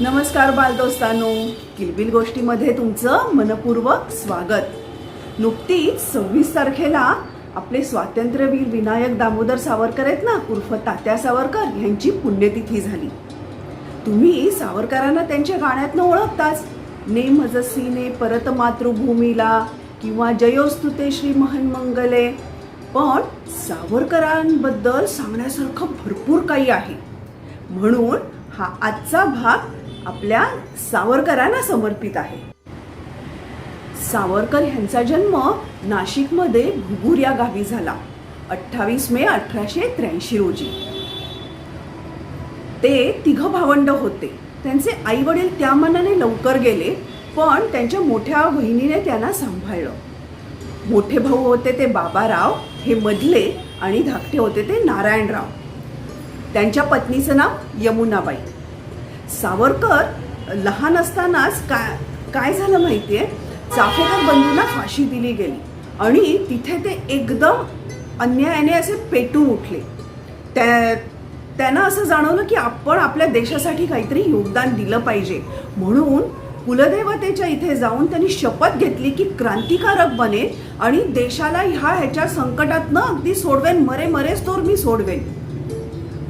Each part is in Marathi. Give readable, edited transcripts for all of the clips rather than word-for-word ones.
नमस्कार बालदोस्तांनो, किलबिल गोष्टीमध्ये तुमचं मनपूर्वक स्वागत. नुकतीच 26 तारखेला आपले स्वातंत्र्यवीर विनायक दामोदर सावरकर आहेत ना, उर्फ तात्या सावरकर यांची पुण्यतिथी झाली. तुम्ही सावरकरांना त्यांच्या गाण्यातनं ओळखताच, ने मजसीने परत मातृभूमीला किंवा जयोस्तुते श्री महन्मंगले. पण सावरकरांबद्दल सांगण्यासारखं भरपूर काही आहे, म्हणून हा आजचा भाग आपल्या सावरकरांना समर्पित आहे. सावरकर यांचा जन्म नाशिकमध्ये घुगुर या गावी झाला 28 मे 1883 रोजी. ते तिघ भावंड होते. त्यांचे आई वडील त्या मानाने लवकर गेले, पण त्यांच्या मोठ्या बहिणीने त्यांना सांभाळलं. मोठे भाऊ होते ते बाबाराव, हे मधले, आणि धाकटे होते ते नारायणराव. त्यांच्या पत्नीचं नाव यमुनाबाई. सावरकर लहान असतानाच काय झालं माहितीये, चाफेकर बंधूंना फाशी दिली गेली आणि तिथे ते एकदम अन्यायाने असे पेटून उठले. त्यांना असं जाणवलं की आपण आपल्या देशासाठी काहीतरी योगदान दिलं पाहिजे. म्हणून कुलदेवतेच्या इथे जाऊन त्यांनी शपथ घेतली की क्रांतिकारक बनेन आणि देशाला ह्याच्या संकटातनं अगदी सोडवेन, मरेच तोर मी सोडवेन.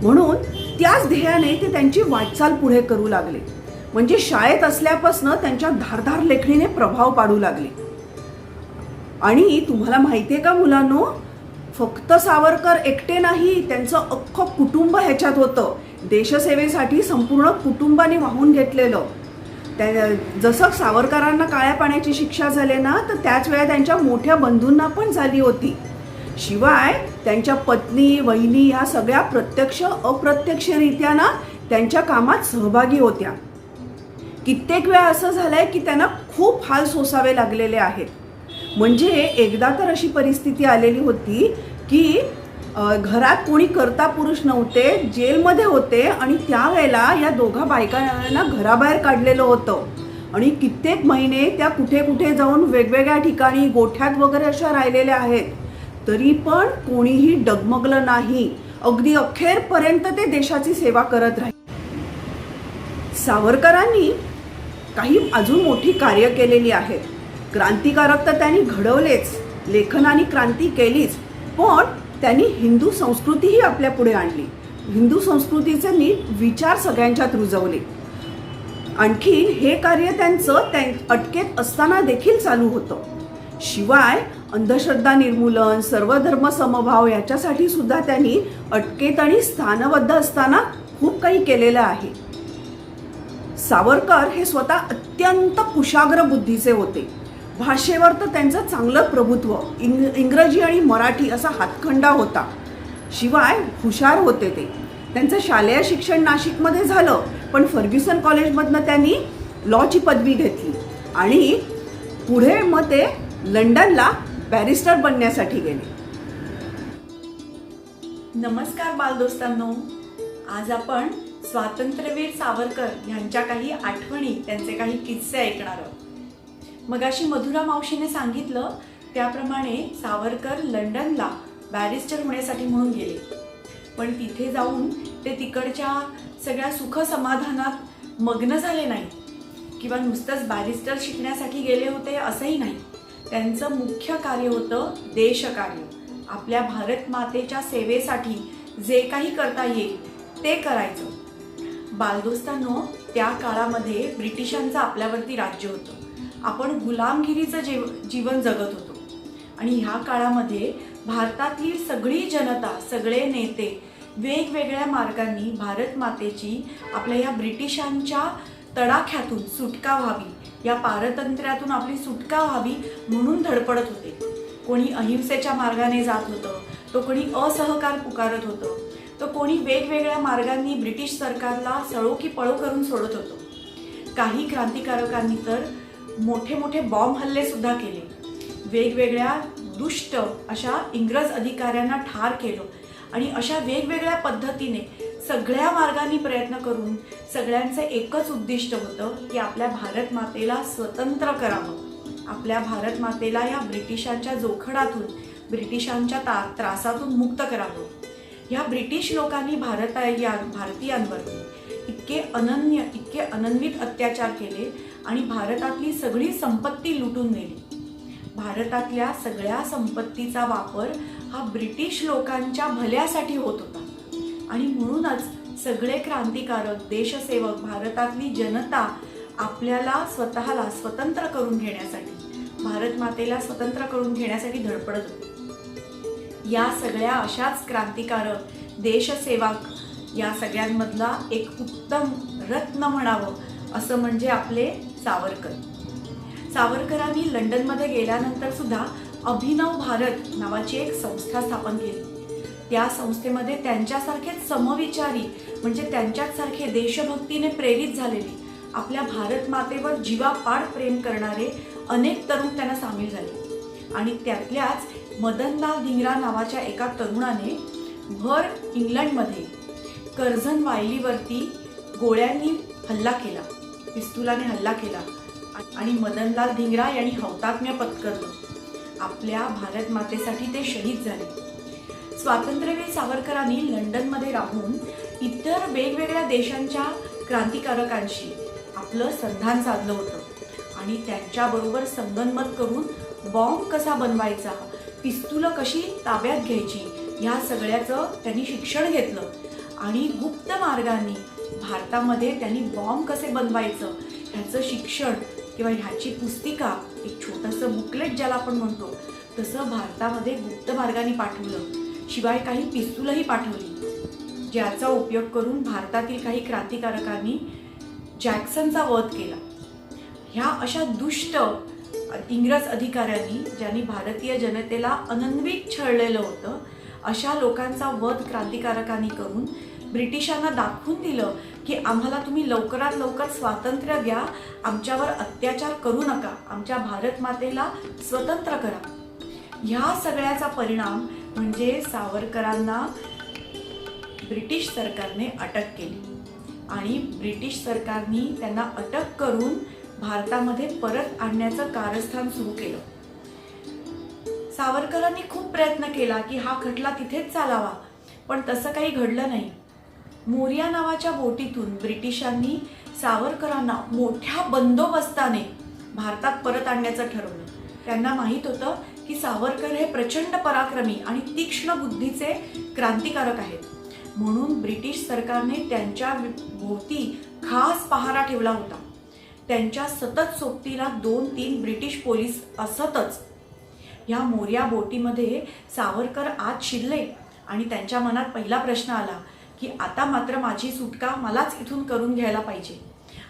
म्हणून त्याच ध्येयाने ते त्यांची वाटचाल पुढे करू लागले. म्हणजे शाळेत असल्यापासून त्यांच्या धारदार लेखणीने प्रभाव पाडू लागले. आणि तुम्हाला माहितीये का मुलांनो, फक्त सावरकर एकटे नाही, त्यांचं अख्खं कुटुंब ह्याच्यात होतं. देशसेवेसाठी संपूर्ण कुटुंबाने वाहून घेतलेलं. जसं सावरकरांना काळ्या पाण्याची शिक्षा झाली ना, तर त्याच वेळा त्यांच्या मोठ्या बंधूंना पण झाली होती. शिवाय त्यांच्या पत्नी, वहिनी ह्या सगळ्या प्रत्यक्ष अप्रत्यक्षरित्या ना त्यांच्या कामात सहभागी होत्या. कित्येक वेळा असं झालंय की त्यांना खूप हाल सोसावे लागलेले आहेत. म्हणजे एकदा तर अशी परिस्थिती आलेली होती की घरात कोणी कर्ता पुरुष नव्हते, जेलमध्ये होते, आणि त्यावेळेला या दोघा बायकांना घराबाहेर काढलेलं होतं. आणि कित्येक महिने त्या कुठे कुठे जाऊन वेगवेगळ्या ठिकाणी गोठ्यात वगैरे अशा राहिलेल्या आहेत. तरी पण कोणीही डगमगलं नाही. अगदी अखेरपर्यंत ते देशाची सेवा करत राहिले. सावरकरांनी काही अजून मोठी कार्य केलेली आहेत. क्रांतिकारक तर त्यांनी घडवलेच, लेखनाने क्रांती केलीच, पण त्यांनी हिंदू संस्कृतीही आपल्या पुढे आणली. हिंदू संस्कृतीचे नीट विचार सगळ्यांच्यात रुजवले. आणखी हे कार्य त्यांचं अटकेत असताना देखील चालू होतं. शिवाय अंधश्रद्धा निर्मूलन, सर्वधर्म समभाव याच्यासाठी सुद्धा त्यांनी अटकेत आणि स्थानबद्ध असताना खूप काही केलेलं आहे. सावरकर हे स्वतः अत्यंत कुशाग्र बुद्धीचे होते. भाषेवर तर त्यांचं चांगलं प्रभुत्व, इंग्रजी आणि मराठी असा हातखंडा होता. शिवाय हुशार होते ते. त्यांचं शालेय शिक्षण नाशिकमध्ये झालं, पण फर्ग्युसन कॉलेजमधनं त्यांनी लॉची पदवी घेतली आणि पुढे मग ते लंडनला बॅरिस्टर बनण्यासाठी गेले. नमस्कार बालदोस्तांनो, आज आपण स्वातंत्र्यवीर सावरकर यांच्या काही आठवणी, त्यांचे काही किस्से ऐकणार आहोत. मगाशी मधुरा मावशीने सांगितलं त्याप्रमाणे सावरकर लंडनला बॅरिस्टर होण्यासाठी म्हणून गेले. पण तिथे जाऊन ते तिकडच्या सगळ्या सुख समाधानात मग्न झाले नाही किंवा नुसतंच बॅरिस्टर शिकण्यासाठी गेले होते असंही नाही. त्यांचं मुख्य कार्य होतं देशकार्य. आपल्या भारत मातेच्या सेवेसाठी जे काही करता येईल ते करायचं. बालदोस्तांनो, त्या काळामध्ये ब्रिटिशांचं आपल्यावरती राज्य होतं. आपण गुलामगिरीचं जीवन जगत होतो. आणि ह्या काळामध्ये भारतातली सगळी जनता, सगळे नेते वेगवेगळ्या मार्गांनी भारत मातेची आपल्या या ब्रिटिशांच्या तडाख्यातून सुटका व्हावी, या पारतंत्र्यातून आपली सुटका व्हावी म्हणून धडपडत होते. कोणी अहिंसेच्या मार्गाने जात होतं, तो कोणी असहकार पुकारत होतं, तो कोणी वेगवेगळ्या मार्गांनी ब्रिटिश सरकारला सळो की पळो करून सोडत होतं. काही क्रांतिकारकांनी तर मोठे मोठे बॉम्ब हल्ले सुद्धा केले. वेगवेगळ्या दुष्ट अशा इंग्रज अधिकाऱ्यांना ठार केलं. आणि अशा वेगवेगळ्या पद्धतीने सगळ्या मार्गांनी प्रयत्न करून सगळ्यांचं एकच उद्दिष्ट होतं की आपल्या भारत मातेला स्वतंत्र करावं, आपल्या भारत मातेला या ब्रिटिशांच्या जोखडातून, ब्रिटिशांच्या त्रासातून मुक्त करावं. ह्या ब्रिटिश लोकांनी भारतीयांवरती इतके अनन्य, इतके अनन्वित अत्याचार केले आणि भारतातली सगळी संपत्ती लुटून नेली. भारतातल्या सगळ्या संपत्तीचा वापर हा ब्रिटिश लोकांच्या भल्यासाठी होत होता आणि म्हणूनच सगळे क्रांतिकारक, देशसेवक, भारतातली जनता आपल्याला स्वतःला स्वतंत्र करून घेण्यासाठी, भारत मातेला स्वतंत्र करून घेण्यासाठी धडपडत होते. या सगळ्या अशाच क्रांतिकारक, देशसेवक या सगळ्यांमधला एक उत्तम रत्न म्हणावं असं म्हणजे आपले सावरकर. सावरकरांनी लंडनमध्ये गेल्यानंतर सुद्धा अभिनव भारत नावाची एक संस्था स्थापन केली. त्या संस्थेमध्ये त्यांच्यासारखेच समविचारी म्हणजे त्यांच्यासारखे देशभक्तीने प्रेरित झालेले, आपल्या भारत मातेवर जीवापाड प्रेम करणारे अनेक तरुण त्यांना सामील झाले. आणि त्यातल्याच मदनलाल धिंगरा नावाच्या एका तरुणाने भर इंग्लंडमध्ये कर्झन वायलीवरती गोळ्यांनी हल्ला केला, पिस्तुलाने हल्ला केला आणि मदनलाल धिंगरा यांनी हौतात्म्य पत्करलं. आपल्या भारत मातेसाठी ते शहीद झाले. स्वातंत्र्यवीर सावरकरांनी लंडनमध्ये राहून इतर वेगवेगळ्या देशांच्या क्रांतिकारकांशी आपलं संधान साधलं होतं आणि त्यांच्याबरोबर संगनमत करून बॉम्ब कसा बनवायचा, पिस्तुलं कशी ताब्यात घ्यायची, ह्या सगळ्याचं त्यांनी शिक्षण घेतलं आणि गुप्त मार्गाने भारतामध्ये त्यांनी बॉम्ब कसे बनवायचं ह्याचं शिक्षण किंवा ह्याची पुस्तिका, एक छोटंसं बुकलेट ज्याला आपण म्हणतो तसं भारतामध्ये गुप्त मार्गाने पाठवलं. शिवाय काही पिस्तूलही पाठवली, ज्याचा उपयोग करून भारतातील काही क्रांतिकारकांनी जॅक्सनचा वध केला. ह्या अशा दुष्ट इंग्रज अधिकाऱ्यांनी, ज्यांनी भारतीय जनतेला अनन्वित छळलेलं होतं, अशा लोकांचा वध क्रांतिकारकांनी करून ब्रिटिशांना दाखवून दिलं की आम्हाला तुम्ही लवकरात लवकर स्वातंत्र्य द्या, आमच्यावर अत्याचार करू नका, आमच्या भारत मातेला स्वतंत्र करा. ह्या सगळ्याचा परिणाम म्हणजे सावरकरांना ब्रिटिश सरकारने अटक केली आणि ब्रिटिश सरकारने त्यांना अटक करून भारतामध्ये परत आणण्याचं कारस्थान सुरू केलं. सावरकरांनी खूप प्रयत्न केला की हा खटला तिथेच चालावा, पण तसं काही घडलं नाही. मोर्या नावाच्या बोटीतून ब्रिटिशांनी सावरकरांना मोठ्या बंदोबस्ताने भारतात परत आणण्याचं ठरवलं. त्यांना माहीत होतं की सावरकर हे प्रचंड पराक्रमी आणि तीक्ष्ण बुद्धीचे क्रांतिकारक आहेत, म्हणून ब्रिटिश सरकारने त्यांच्या भोवती खास पहारा ठेवला होता. त्यांच्या सतत सोबतीला 2-3 ब्रिटिश पोलीस असतच. या मोर्या बोटीमध्ये सावरकर आत शिरले आणि त्यांच्या मनात पहिला प्रश्न आला की आता मात्र माझी सुटका मलाच इथून करून घ्यायला पाहिजे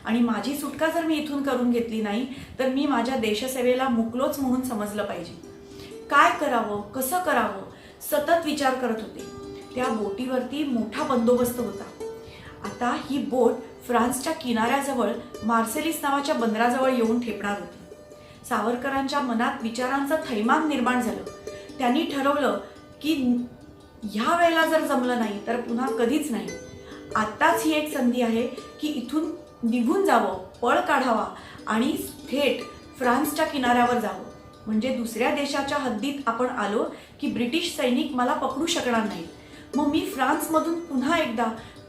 आणि माझी सुटका जर मी इथून करून घेतली नाही तर मी माझ्या देशसेवेला मुकलोच म्हणून समजलं पाहिजे. काय करावं, कसं करावं, सतत विचार करत होते. त्या बोटीवरती मोठा बंदोबस्त होता. आता ही बोट फ्रान्सच्या किनाऱ्याजवळ मार्सेलिस नावाच्या बंदराजवळ येऊन ठेपणार होती. सावरकरांच्या मनात विचारांचं थैमान निर्माण झालं. त्यांनी ठरवलं की ह्या वेळेला जर जमलं नाही तर पुन्हा कधीच नाही. आत्ताच ही एक संधी आहे की इथून निघून जावं, पळ काढावा आणि थेट फ्रान्सच्या किनाऱ्यावर जावं. म्हणजे दुसऱ्या देशाच्या हद्दीत आपण आलो की ब्रिटिश सैनिक मला पकडू शकणार नाहीत. मग मी फ्रान्समधून पुन्हा एकदा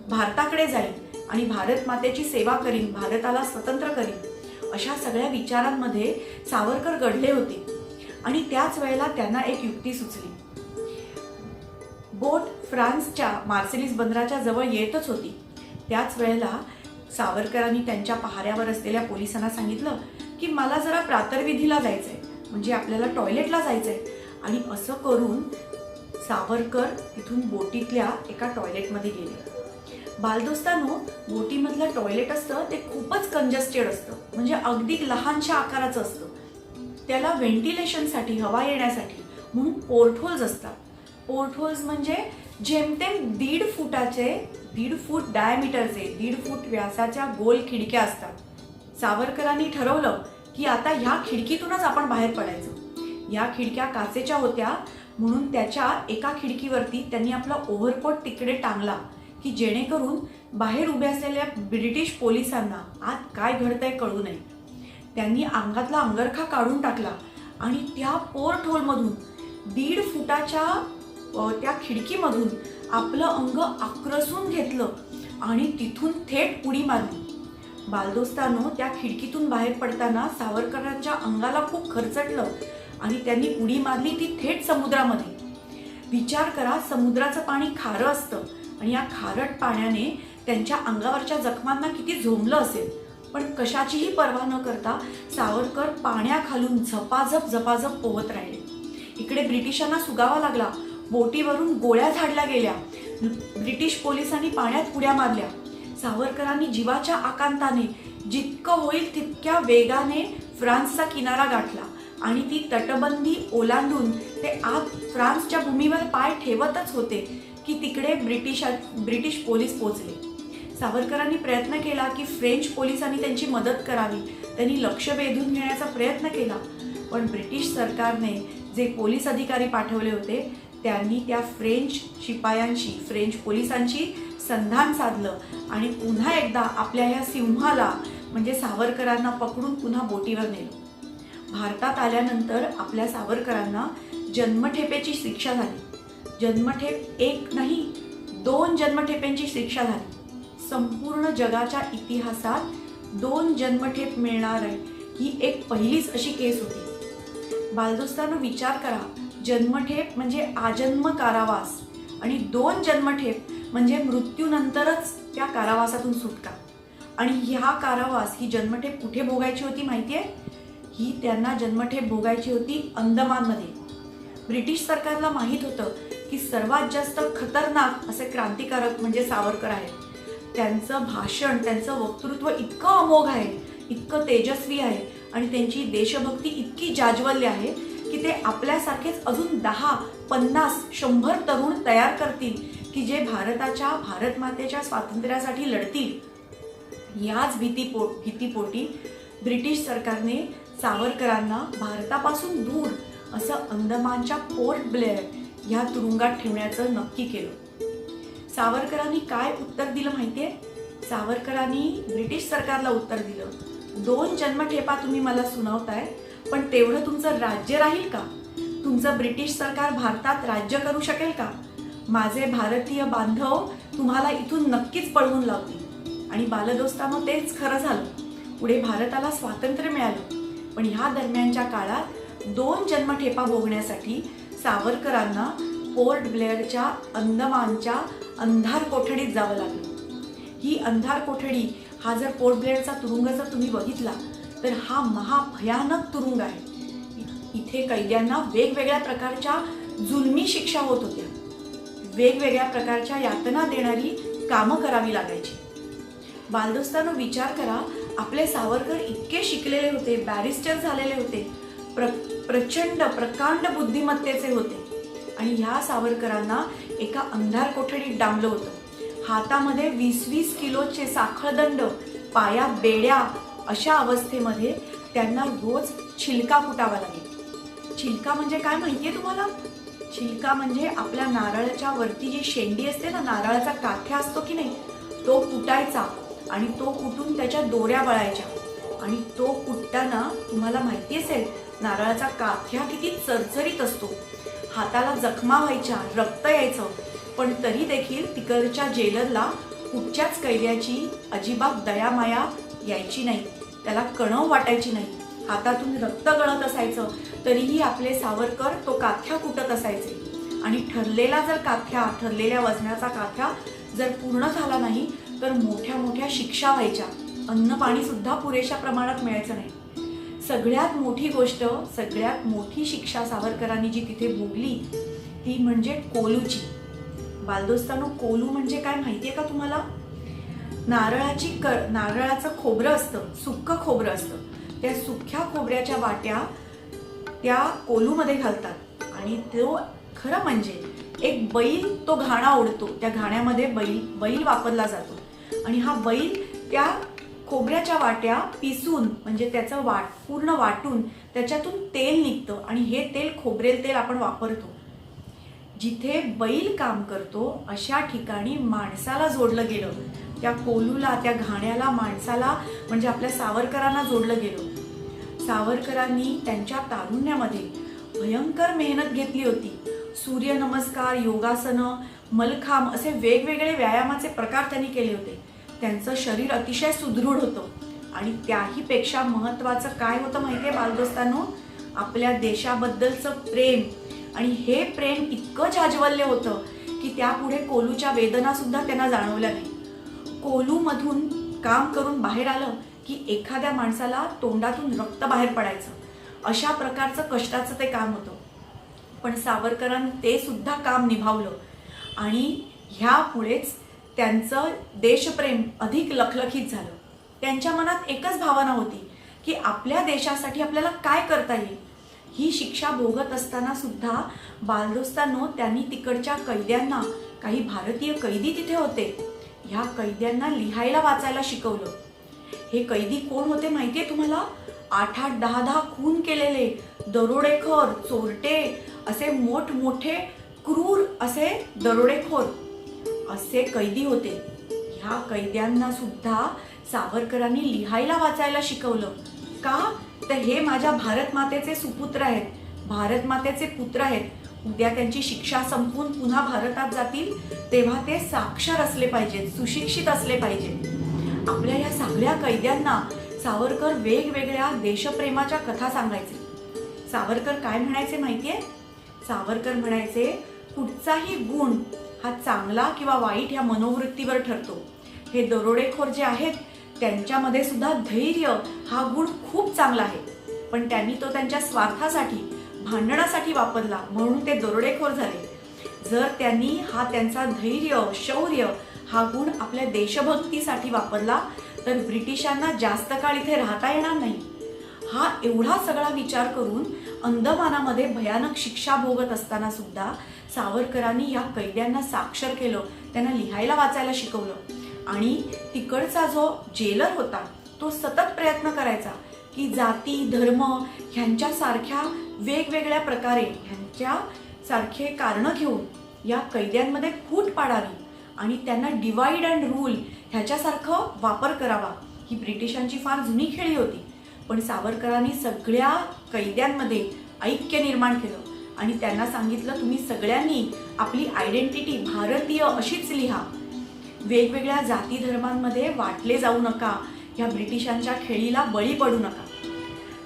भारताकडे जाईन आणि भारत मातेची सेवा करीन, भारताला स्वतंत्र करीन. अशा सगळ्या विचारांमध्ये सावरकर गढले होते आणि त्याच वेळेला त्यांना एक युक्ती सुचली. बोट फ्रान्सच्या मार्सेलिस बंदराच्या जवळ येतच होती. त्याच वेळेला सावरकरांनी त्यांच्या पहाऱ्यावर असलेल्या पोलिसांना सांगितलं की मला जरा प्रातर्विधीला जायचंय, म्हणजे आपल्याला टॉयलेटला जायचंय. आणि असं करून सावरकर तिथून बोटीतल्या एका टॉयलेटमध्ये गेले. बालदोस्तांनो, बोटीमधलं टॉयलेट असतं ते खूपच कंजस्टेड असतं, म्हणजे अगदी लहानशा आकाराचं असतं. त्याला व्हेंटिलेशनसाठी, हवा येण्यासाठी म्हणून पोर्टहोल्स असतात. पोर्टहोल्स म्हणजे जेमतेम 1.5 फुटाचे, 1.5 फूट डायमीटरचे, 1.5 फूट व्यासाच्या गोल खिडक्या असतात. सावरकरांनी ठरवलं की आता ह्या खिडकीतूनच आपण बाहेर पडायचं. या खिडक्या काचेच्या होत्या म्हणून त्याच्या एका खिडकीवरती त्यांनी आपला ओव्हरकोट तिकडे टांगला की जेणेकरून बाहेर उभे असलेल्या ब्रिटिश पोलिसांना आत काय घडतंय कळू नये. त्यांनी अंगातला अंगरखा काढून टाकला आणि त्या पोर्ट होलमधून 1.5 फुटाच्या त्या खिडकीमधून आपलं अंग आक्रसून घेतलं आणि तिथून थेट उडी मारली. बालदोस्तानो, त्या खिडकीतून बाहेर पडताना सावरकरांच्या अंगाला खूप खरचटलं आणि त्यांनी उडी मारली ती थेट समुद्रामध्ये. विचार करा, समुद्राचं पाणी खारं असतं आणि या खारट पाण्याने त्यांच्या अंगावरच्या जखमांना किती झोंबलं असेल. पण कशाचीही पर्वा न करता सावरकर पाण्याखालून झपाझप पोहत राहिले. इकडे ब्रिटिशांना सुगावा लागला. बोटीवरून गोळ्या झाडल्या गेल्या. ब्रिटिश पोलिसांनी पाण्यात उड्या मारल्या. सावरकरांनी जीवाच्या आकांताने जितकं होईल तितक्या वेगाने फ्रान्सचा किनारा गाठला आणि ती तटबंदी ओलांडून ते आत फ्रान्सच्या भूमीवर पाय ठेवतच होते की तिकडे ब्रिटिश पोलीस पोहोचले. सावरकरांनी प्रयत्न केला की फ्रेंच पोलिसांनी त्यांची मदत करावी. त्यांनी लक्ष वेधून घेण्याचा प्रयत्न केला, पण ब्रिटिश सरकारने जे पोलीस अधिकारी पाठवले होते त्यांनी त्या फ्रेंच पोलिसांची संधान साधलं आणि पुन्हा एकदा आपल्या ह्या सिंहाला म्हणजे सावरकरांना पकडून पुन्हा बोटीवर नेलं. भारतात आल्यानंतर आपल्या सावरकरांना जन्मठेपेची शिक्षा झाली. जन्मठेप एक नाही, 2 जन्मठेपेंची शिक्षा झाली. संपूर्ण जगाच्या इतिहासात 2 जन्मठेप मिळणार आहे ही एक पहिलीच अशी केस होती. बालदोस्तांनो, विचार करा, जन्मठेप म्हणजे आजन्म कारावास आणि 2 जन्मठेप म्हणजे मृत्यूनंतरच त्या कारावासातून सुटका. आणि ह्या कारावास, ही जन्मठेप कुठे भोगायची होती माहितीये? ही त्यांना जन्मठेप भोगायची होती अंदमानमध्ये. ब्रिटिश सरकारला माहीत होतं की सर्वात जास्त खतरनाक असे क्रांतिकारक म्हणजे सावरकर आहेत. त्यांचं भाषण, त्यांचं वक्तृत्व इतकं अमोघ आहे, इतकं तेजस्वी आहे आणि त्यांची देशभक्ती इतकी जाज्वल्य आहे की ते आपल्यासारखेच अजून 10, 50, 100 तरुण तयार करतील की जे भारत मातेच्या स्वातंत्र्यासाठी लढतील. याच भीतीपोटी ब्रिटिश सरकारने सावरकरांना भारतापासून दूर असं अंदमानच्या पोर्ट ब्लेअर ह्या तुरुंगात ठेवण्याचं नक्की केलं. सावरकरांनी काय उत्तर दिलं माहितीये? सावरकरांनी ब्रिटिश सरकारला उत्तर दिलं, 2 जन्मठेपा तुम्ही मला सुनावताय, पण तेवढं तुमचं राज्य राहील का? तुमचं ब्रिटिश सरकार भारतात राज्य करू शकेल का? माझे भारतीय बांधव तुम्हाला इथून नक्कीच पळवून लावतील. आणि बालदोस्तांनो, तेच खरं झालं. पुढे भारताला स्वातंत्र्य मिळालं, पण ह्या दरम्यानच्या काळात 2 जन्मठेपा भोगण्यासाठी सावरकरांना पोर्ट ब्लेअरच्या अंदमानच्या अंधार कोठडीत जावं लागलं. ही अंधार कोठडी, हा जर पोर्ट ब्लेअरचा तुरुंग जर तुम्ही बघितला तर हा महाभयानक तुरुंग आहे. इथे कैद्यांना वेगवेगळ्या प्रकारच्या जुलमी शिक्षा होत होत्या. वेगवेगळ्या प्रकारच्या यातना देणारी कामं करावी लागायची. बालदोस्तांनो, विचार करा, आपले सावरकर इतके शिकलेले होते, बॅरिस्टर झालेले होते, प्रकांड बुद्धिमत्तेचे होते आणि ह्या सावरकरांना एका अंधार कोठडीत डांबलं होतं. हातामध्ये 20-20 किलोचे साखळदंड, पायात बेड्या, अशा अवस्थेमध्ये त्यांना रोज छिलका फुटावा लागेल. छिलका म्हणजे काय माहितीये तुम्हाला? छिलका म्हणजे आपल्या नारळाच्या वरती जी शेंडी असते ना, नारळाचा काथ्या असतो की नाही, तो कुटायचा आणि तो कुटून त्याच्या दोऱ्या वळायच्या. आणि तो कुटताना तुम्हाला माहिती असेल नारळाचा काथ्या किती चरचरीत असतो. हाताला जखमा व्हायच्या, रक्त यायचं, पण तरी देखील तिकडच्या जेलरला कुठच्याच कैद्याची अजिबात दयामाया यायची नाही. त्याला कणव वाटायची नाही. हातातून रक्त गळत असायचं तरीही आपले सावरकर तो काथ्या कुटत असायचे. आणि ठरलेल्या वजनाचा काथ्या जर पूर्ण झाला नाही तर मोठ्या मोठ्या शिक्षा व्हायच्या. अन्न पाणी सुद्धा पुरेशा प्रमाणात मिळायचं नाही. सगळ्यात मोठी गोष्ट, सगळ्यात मोठी शिक्षा सावरकरांनी जी तिथे भोगली ती म्हणजे कोलूची. बालदोस्तांनो, कोलू म्हणजे काय माहितीये का तुम्हाला? नारळाचं खोबरं असतं, सुक्क खोबरं असतं. त्या सुक्या खोबऱ्याच्या वाट्या त्या कोलूमध्ये घालतात आणि तो खरं म्हणजे एक बैल तो घाणा ओढतो. त्या घाण्यामध्ये बैल वापरला जातो आणि हा बैल त्या खोबऱ्याच्या वाट्या पिसून म्हणजे त्याचं पूर्ण वाटून त्याच्यातून तेल निघतं आणि हे तेल खोबरेल तेल आपण वापरतो. जिथे बैल काम करतो अशा ठिकाणी माणसाला जोडलं गेलं. त्या कोलूला, त्या घाण्याला, माणसाला म्हणजे आपल्या सावरकरांना जोडलं गेलं. सावरकरांनी त्यांच्या तारुण्यामध्ये भयंकर मेहनत घेतली होती. सूर्यनमस्कार, योगासनं, मलखांब असे वेगवेगळे व्यायामाचे प्रकार त्यांनी केले होते. त्यांचं शरीर अतिशय सुदृढ होतं. आणि त्याहीपेक्षा महत्त्वाचं काय होतं माहिती आहे बालदोस्तांनो? आपल्या देशाबद्दलचं प्रेम. आणि हे प्रेम इतकं जाज्वल्य होतं की त्यापुढे कोलूच्या वेदना सुद्धा त्यांना जाणवल्या नाही. कोलूमधून काम करून बाहेर आलं की एखाद्या माणसाला तोंडातून रक्त बाहेर पडायचं, अशा प्रकारचं कष्टाचं ते काम होतं. पण सावरकरांनी ते सुद्धा काम निभावलं आणि ह्यामुळेच त्यांचं देशप्रेम अधिक लखलखीत झालं. त्यांच्या मनात एकच भावना होती की आपल्या देशासाठी आपल्याला काय करता येईल. ही शिक्षा भोगत असताना सुद्धा बालदोस्तांनो त्यांनी तिकडच्या कैद्यांना, काही भारतीय कैदी तिथे होते, ह्या कैद्यांना लिहायला वाचायला शिकवलं. हे कैदी कोण होते माहिती आहे तुम्हाला? 8-8, 10-10 खून केलेले, दरोडेखोर, चोरटे, असे मोठमोठे क्रूर असे दरोडेखोर असे कैदी होते. ह्या कैद्यांना सुद्धा सावरकरांनी लिहायला वाचायला शिकवलं. का? तर हे माझ्या भारत मातेचे सुपुत्र आहेत, भारत मातेचे पुत्र आहेत. उद्या त्यांची शिक्षा संपून पुन्हा भारतात जातील तेव्हा ते साक्षर असले पाहिजेत, सुशिक्षित असले पाहिजेत. आपल्या या सगळ्या कैद्यांना सावरकर वेगवेगळ्या देशप्रेमाच्या कथा सांगायचे. सावरकर काय म्हणायचे माहितीये? सावरकर म्हणायचे, कुठचाही गुण हा चांगला किंवा वाईट ह्या मनोवृत्तीवर ठरतो. हे दरोडेखोर जे आहेत त्यांच्यामध्ये सुद्धा धैर्य हा गुण खूप चांगला आहे, पण त्यांनी तो त्यांच्या स्वार्थासाठी, भांडणासाठी वापरला म्हणून ते दरोडेखोर झाले. जर त्यांनी हा त्यांचा धैर्य, शौर्य हा गुण आपल्या देशभक्तीसाठी वापरला तर ब्रिटिशांना जास्त काळ इथे राहता येणार नाही. हा एवढा सगळा विचार करून अंदमानामध्ये भयानक शिक्षा भोगत असताना सुद्धा सावरकरांनी या कैद्यांना साक्षर केलं, त्यांना लिहायला वाचायला शिकवलं. आणि तिकडचा जो जेलर होता तो सतत प्रयत्न करायचा की जाती, धर्म ह्यांच्यासारख्या वेगवेगळ्या प्रकारे, ह्यांच्यासारखे कारणं घेऊन या कैद्यांमध्ये फूट पाडावी आणि त्यांना डिवाइड अँड रूल ह्याच्यासारखं वापर करावा. ही ब्रिटिशांची फार जुनी खेळी होती. पण सावरकरांनी सगळ्या कैद्यांमध्ये ऐक्य निर्माण केलं आणि त्यांना सांगितलं, तुम्ही सगळ्यांनी आपली आयडेंटिटी भारतीय अशीच लिहा, वेगवेगळ्या जाती धर्मांमध्ये वाटले जाऊ नका, ह्या ब्रिटिशांच्या खेळीला बळी पडू नका.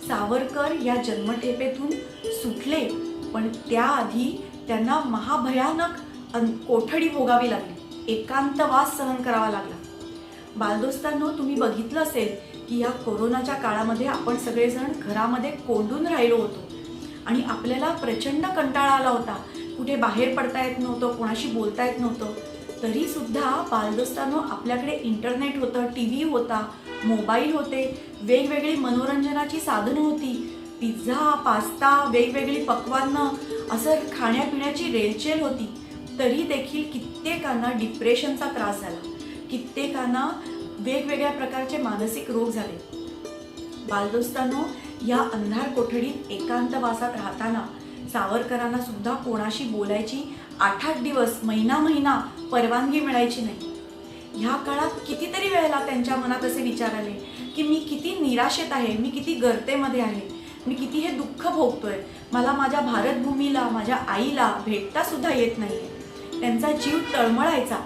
सावरकर या जन्मठेपेतून सुटले, पण त्याआधी त्यांना महाभयानक कोठडी भोगावी लागली, एकांतवास सहन करावा लागला. बालदोस्तांनो, तुम्ही बघितलं असेल की या कोरोनाच्या काळामध्ये आपण सगळेजण घरामध्ये कोंडून राहिलो होतो आणि आपल्याला प्रचंड कंटाळा आला होता. कुठे बाहेर पडता येत नव्हतं, कोणाशी बोलता येत नव्हतं. तरी सुद्धा बालदोस्तांनो आपल्याकडे इंटरनेट होतं, TV होता, मोबाईल होते, वेगवेगळी मनोरंजनाची साधनं होती, पिझ्झा, पास्ता, वेगवेगळी पक्वान्न, असं खाण्यापिण्याची रेलचेल होती. तरी देखील कित्येकांना डिप्रेशनचा त्रास झाला, कित्येकांना वेगवेगळ्या प्रकारचे मानसिक रोग झाले. बालदोस्तांनो, या अंधार कोठडीत एकांतवासात राहताना सावरकरांना सुद्धा कोणाशी बोलायची 8-8 दिवस, महिना परवानगी मिळायची नाही. ह्या काळात कितीतरी वेळेला त्यांच्या मनात असे विचार आले की मी किती निराशेत आहे, मी किती गर्तेमध्ये आहे, मी किती हे दुःख भोगतोय, मला माझ्या भारतभूमीला, माझ्या आईला भेटता सुद्धा येत नाहीये. त्यांचा जीव तळमळायचा.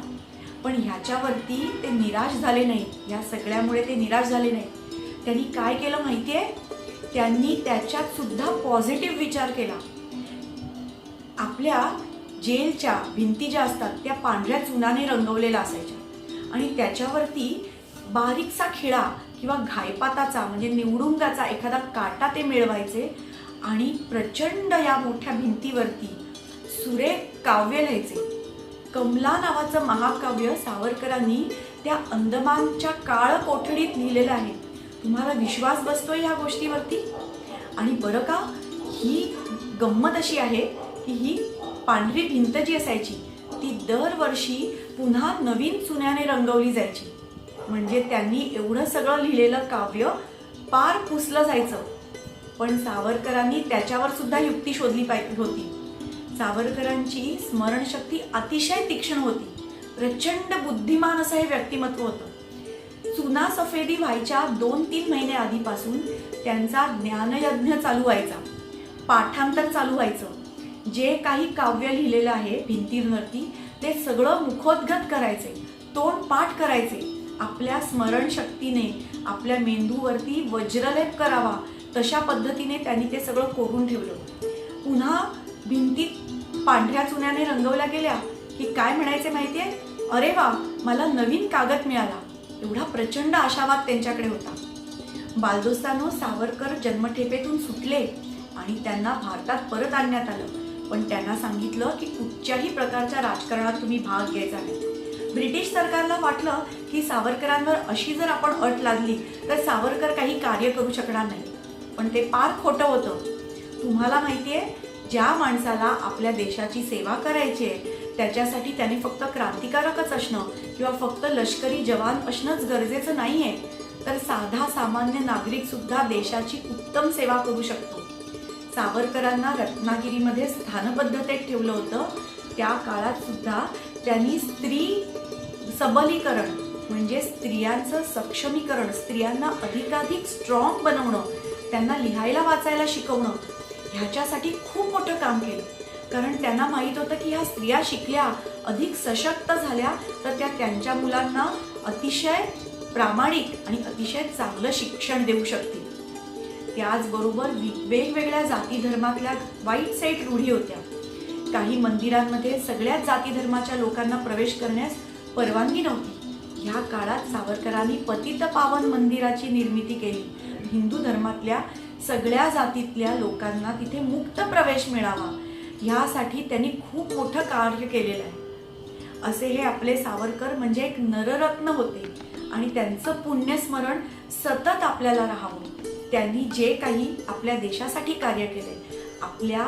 पण ह्याच्यावरती ते निराश झाले नाही, या सगळ्यामुळे ते निराश झाले नाही. त्यांनी काय केलं माहितीये? त्यांनी त्याच्यात सुद्धा पॉझिटिव्ह विचार केला. आपल्या जेलच्या भिंती ज्या असतात त्या पांढऱ्या चुनाने रंगवलेल्या असायच्या आणि त्याच्यावरती बारीकसा खिळा किंवा घायपाताचा म्हणजे निवडुंगाचा एखादा काटा ते मिळवायचे आणि प्रचंड या मोठ्या भिंतीवरती सुरेख काव्य लिहायचे. कमला नावाचं महाकाव्य सावरकरांनी त्या अंदमानच्या काळ कोठडीत लिहिलेलं आहे. तुम्हाला विश्वास बसतोय ह्या गोष्टीवरती? आणि बरं का, ही गंमत अशी आहे की ही पांढरी भिंत जी असायची ती दरवर्षी पुन्हा नवीन चुन्याने रंगवली जायची. म्हणजे त्यांनी एवढं सगळं लिहिलेलं काव्य पार पुसलं जायचं. पण सावरकरांनी त्याच्यावर सुद्धा युक्ती शोधली होती. सावरकरांची स्मरणशक्ती अतिशय तीक्ष्ण होती. प्रचंड बुद्धिमान असं हे व्यक्तिमत्व होतं. चुना सफेदी व्हायच्या 2-3 महिने आधीपासून त्यांचा ज्ञानयज्ञ चालू व्हायचा, पाठांतर चालू व्हायचं. जे काही काव्य लिहिलेलं आहे भिंतींवरती ते सगळं मुखोद्गत करायचे, तोंड पाठ करायचे. आपल्या स्मरणशक्तीने आपल्या मेंदूवरती वज्रलेप करावा तशा पद्धतीने त्यांनी ते सगळं कोरून ठेवलं. पुन्हा भिंतीत पांढऱ्या चुन्याने रंगवल्या गेल्या की काय म्हणायचे माहितीये, अरे वा, मला नवीन कागद मिळाला. एवढा प्रचंड आशावाद त्यांच्याकडे होता. बालदोस्तांनो, सावरकर जन्मठेपेतून सुटले आणि त्यांना भारतात परत आणण्यात आलं. पण त्यांना सांगितलं की कुठच्याही प्रकारच्या राजकारणात तुम्ही भाग घ्यायचा नाही. ब्रिटिश सरकारला वाटलं की सावरकरांवर अशी जर आपण अट लादली तर सावरकर काही कार्य करू शकणार नाही. पण ते पार खोटं होतं. तुम्हाला माहितीये, ज्या माणसाला आपल्या देशाची सेवा करायची आहे त्याच्यासाठी त्याने फक्त क्रांतिकारकच असणं किंवा फक्त लष्करी जवान असणंच गरजेचं नाहीये, तर साधा सामान्य नागरिक सुद्धा देशाची उत्तम सेवा करू शकतो. सावरकरांना रत्नागिरीमध्ये स्थानबद्धतेत ठेवलं होतं. त्या काळात सुद्धा त्यांनी स्त्री सबलीकरण म्हणजे स्त्रियांचं सक्षमीकरण, स्त्रियांना अधिकाधिक स्ट्रॉंग बनवणं, त्यांना लिहायला वाचायला शिकवणं, ह्याच्यासाठी खूप मोठं काम केलं. कारण त्यांना माहीत होतं की ह्या स्त्रिया शिकल्या, अधिक सशक्त झाल्या तर त्या त्यांच्या मुलांना अतिशय प्रामाणिक आणि अतिशय चांगलं शिक्षण देऊ शकतील. त्याचबरोबर वेगवेगळ्या जाती धर्मातल्या वाईट साईट रूढी होत्या. काही मंदिरांमध्ये सगळ्याच जाती धर्माच्या लोकांना प्रवेश करण्यास परवानगी नव्हती. ह्या काळात सावरकरांनी पतित पावन मंदिराची निर्मिती केली. हिंदू धर्मातल्या सगळ्या जातीतल्या लोकांना तिथे मुक्त प्रवेश मिळावा ह्यासाठी त्यांनी खूप मोठं कार्य केलेलं आहे. असे हे आपले सावरकर म्हणजे एक नररत्न होते आणि त्यांचं पुण्यस्मरण सतत आपल्याला राहावं. त्यांनी जे काही आपल्या देशासाठी कार्य केले, आपल्या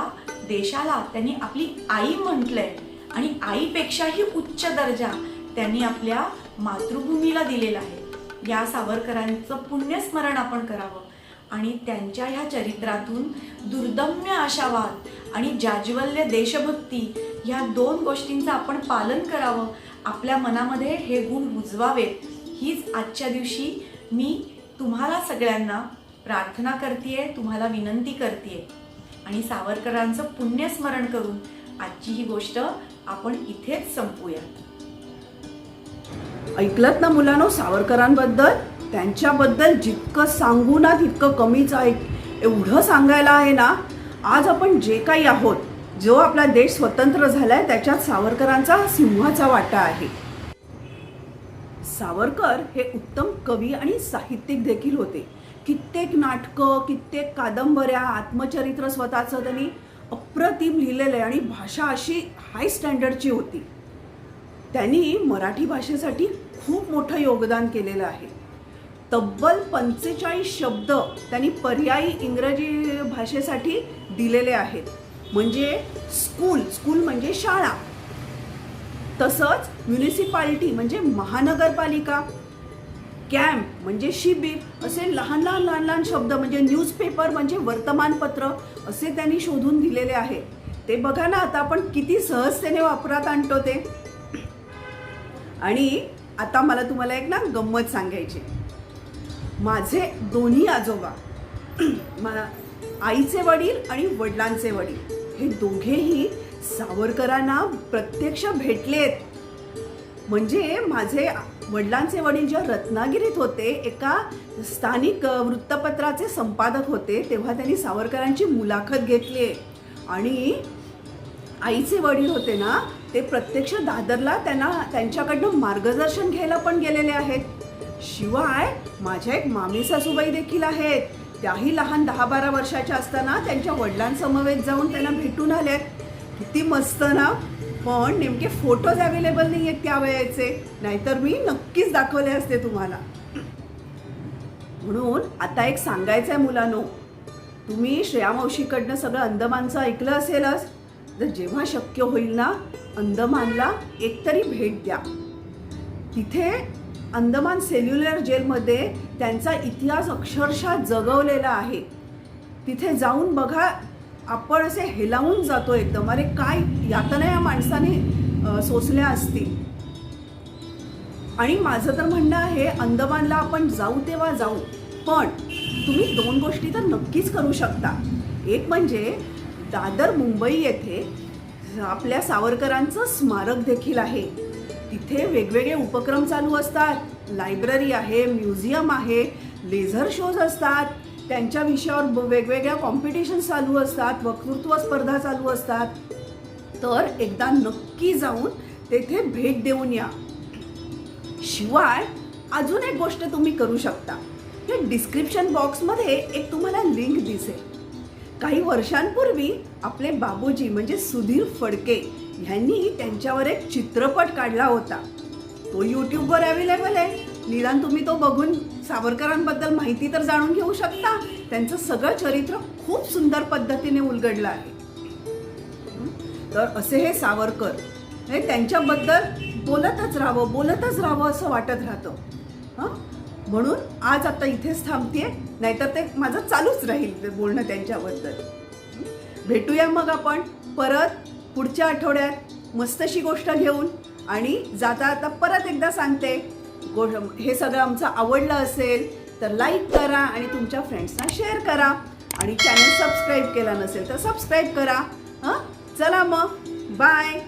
देशाला त्यांनी आपली आई म्हटलंय आणि आईपेक्षाही उच्च दर्जा त्यांनी आपल्या मातृभूमीला दिलेला आहे. या सावरकरांचं पुण्यस्मरण आपण करावं आणि त्यांच्या ह्या चरित्रातून दुर्दम्य आशावाद आणि जाज्वल्य देशभक्ती ह्या दोन गोष्टींचं आपण पालन करावं. आपल्या मनामध्ये हे गुण रुजवावेत हीच आजच्या दिवशी मी तुम्हाला सगळ्यांना प्रार्थना करतेय, तुम्हाला विनंती करतेय. आणि सावरकरांचं पुण्यस्मरण करून आजची ही गोष्ट आपण इथेच संपूया. ऐकलत ना मुलांनो सावरकरांबद्दल? त्यांच्याबद्दल जितकं सांगू ना तितकं कमीच आहे. एवढं सांगायला आहे ना. आज आपण जे काही आहोत, जो आपला देश स्वतंत्र झालाय त्याच्यात सावरकरांचा सिंहाचा वाटा आहे. सावरकर हे उत्तम कवी आणि साहित्यिक देखील होते. कित्येक नाटकं, कित्येक कादंबऱ्या, आत्मचरित्र स्वतःचं त्यांनी अप्रतिम लिहिलेलं आहे आणि भाषा अशी हाय स्टँडर्डची होती. त्यांनी मराठी भाषेसाठी खूप मोठं योगदान केलेलं आहे. तब्बल 45 शब्द त्यांनी पर्यायी इंग्रजी भाषेसाठी दिलेले आहेत. म्हणजे स्कूल म्हणजे शाळा, तसंच म्युनिसिपालिटी म्हणजे महानगरपालिका, कॅम्प म्हणजे शिबिर, असे लहान लहान शब्द म्हणजे न्यूजपेपर म्हणजे वर्तमानपत्र असे त्यांनी शोधून दिलेले आहे. ते बघा ना आता आपण किती सहजतेने वापरात आणतो ते. आणि आता मला तुम्हाला एक ना गंमत सांगायची. माझे दोन्ही आजोबा, आईचे वडील आणि वडिलांचे वडील हे दोघेही सावरकरांना प्रत्यक्ष भेटलेत. म्हणजे माझे वडिलांचे वडील जेव्हा रत्नागिरीत होते, एका स्थानिक वृत्तपत्राचे संपादक होते, तेव्हा त्यांनी सावरकरांची मुलाखत घेतली. आणि आईचे वडील होते ना, ते प्रत्यक्ष दादरला त्यांच्याकडनं मार्गदर्शन घ्यायला पण गेलेले आहेत. शिवाय माझ्या एक मामी सासूबाई देखील आहेत. त्याही लहान 10-12 वर्षाच्या असताना त्यांच्या वडिलांसमवेत जाऊन त्यांना भेटून आल्यात. किती मस्त ना. पण नेमके फोटोज अवेलेबल नाही आहेत त्यावेळेचे, नाहीतर मी नक्कीच दाखवले असते तुम्हाला. म्हणून आता एक सांगायचं आहे मुलांनो, तुम्ही श्रेया मावशीकडनं सगळं अंदमानचं ऐकलं असेलच. जर जेव्हा शक्य होईल ना अंदमानला एकतरी भेट द्या. तिथे अंदमान सेल्युलर जेलमध्ये त्यांचा इतिहास अक्षरशः जगवलेला आहे. तिथे जाऊन बघा, आपण असे हेलावून जातो एकदम. अरे काय यातना या माणसाने सोसल्या असतील. आणि माझं तर म्हणणं आहे अंदमानला आपण जाऊ तेव्हा जाऊ, पण तुम्ही 2 गोष्टी तर नक्कीच करू शकता. एक म्हणजे दादर मुंबई येथे आपल्या सावरकरांचं स्मारक देखील आहे. तिथे वेगवेगळे उपक्रम चालू असतात. लायब्ररी आहे, म्युझियम आहे, लेझर शोज असतात, त्यांच्या विषयावर वेगवेगळ्या कॉम्पिटिशन चालू असतात, वक्तृत्व स्पर्धा चालू असतात. तर एकदा नक्की जाऊन तेथे भेट देऊन या. शिवाय अजून एक गोष्ट तुम्ही करू शकता. हे डिस्क्रिप्शन बॉक्समध्ये एक तुम्हाला लिंक दिसेल. काही वर्षांपूर्वी आपले बाबूजी म्हणजे सुधीर फडके ह्यांनी त्यांच्यावर एक चित्रपट काढला होता. तो यूट्यूबवर अवेलेबल आहे. निदान तुम्ही तो बघून सावरकरांबद्दल माहिती तर जाणून घेऊ शकता. त्यांचं सगळं चरित्र खूप सुंदर पद्धतीने उलगडलं आहे. तर असे हे सावरकर, हे त्यांच्याबद्दल बोलतच राहावं असं वाटत राहतं. म्हणून आज आता इथेच थांबतेय, नाहीतर ते माझं चालूच राहील ते बोलणं त्यांच्याबद्दल. भेटूया मग आपण परत पुढच्या आठवड्यात मस्तशी गोष्ट घेऊन. आणि जाता आता परत एकदा सांगते, हे सगळं आमचं आवडलं असेल तर लाईक करा आणि तुमच्या फ्रेंड्सना शेअर करा. आणि चॅनल सबस्क्राईब केला नसेल तर सबस्क्राईब करा. चला मग, बाय.